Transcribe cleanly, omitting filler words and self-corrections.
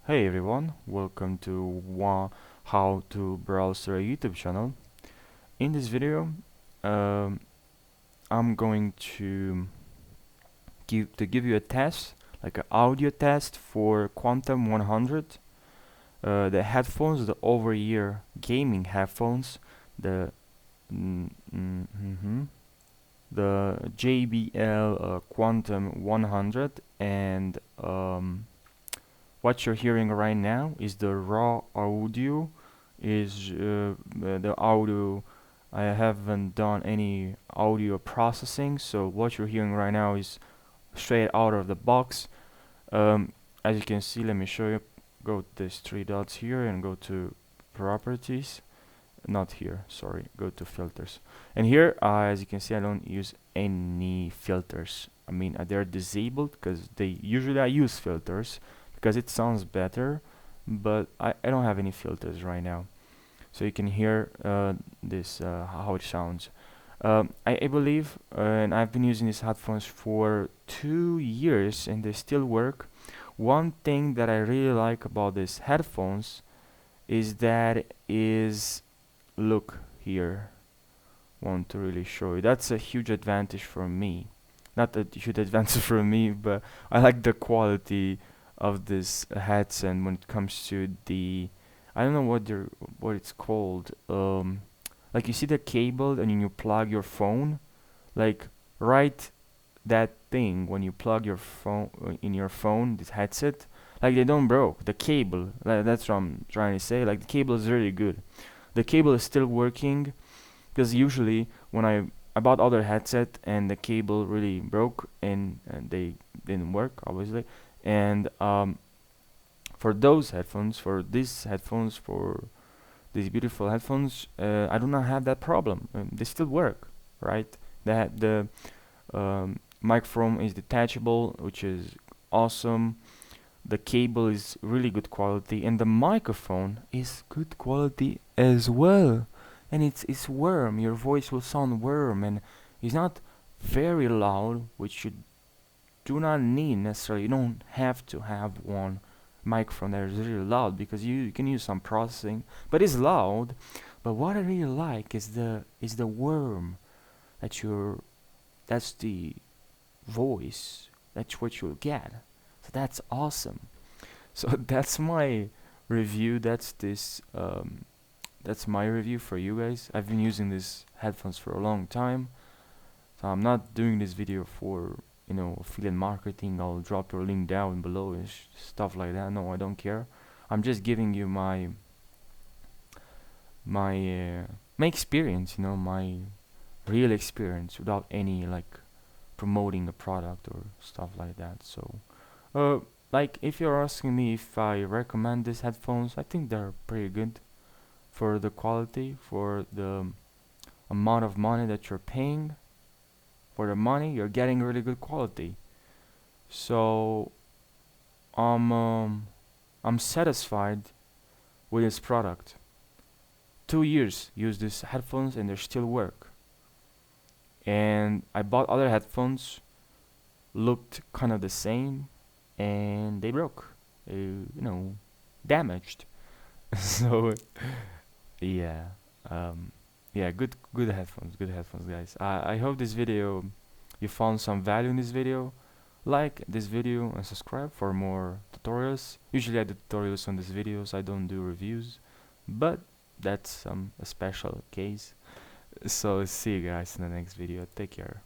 Hey everyone, welcome to How to Browser YouTube channel. In this video, um, I'm going to give you a test, like an audio test for Quantum 100. The headphones, the over-ear gaming headphones, the mm, mm, mhm, the JBL Quantum 100, and what you're hearing right now is the raw audio. Is the audio. I haven't done any audio processing, so what you're hearing right now is straight out of the box. As you can see, let me show you. Go to these three dots here and go to properties. Not here, sorry. Go to filters. And here, as you can see, I don't use any filters. I mean, they're disabled because I use filters because it sounds better, but I don't have any filters right now. So you can hear this how it sounds. I believe, and I've been using these headphones for 2 years and they still work. One thing that I really like about these headphones is look here, want to really show you. That's a huge advantage for me. Not a huge advantage for me, but I like the quality of this headset when it comes to the, I don't know what it's called. Like you see the cable and you plug your phone, like right that thing when you plug your phone in your phone, this headset, like they don't broke the cable. That's what I'm trying to say. Like the cable is really good. The cable is still working because usually when I bought other headset and the cable really broke and they didn't work obviously, and for those headphones, for these beautiful headphones, I do not have that problem. They still work, right? The microphone is detachable, which is awesome. The cable is really good quality, and the microphone is good quality as well. And it's warm. Your voice will sound warm, and it's not very loud, which you do not need necessarily. You don't have to have one microphone that is really loud because you can use some processing, but it's loud. But what I really like is the warm that you're. That's the voice. That's what you'll get. So that's awesome. So that's my review. That's my review for you guys. I've been using these headphones for a long time, so I'm not doing this video for affiliate marketing. I'll drop your link down below and stuff like that. No, I don't care. I'm just giving you my experience, my real experience without any like promoting a product or stuff like that. So, uh, like if you're asking me if I recommend these headphones, I think they're pretty good for the quality, for the amount of money that you're paying. For the money, you're getting really good quality. So I'm satisfied with this product. 2 years use these headphones and they still work. And I bought other headphones, looked kind of the same, and they broke. Damaged. So yeah, yeah, good headphones, guys. I hope this video you found some value in this video. Like this video and subscribe for more tutorials. Usually I do tutorials on these videos. I don't do reviews, but that's a special case. So see you guys in the next video. Take care.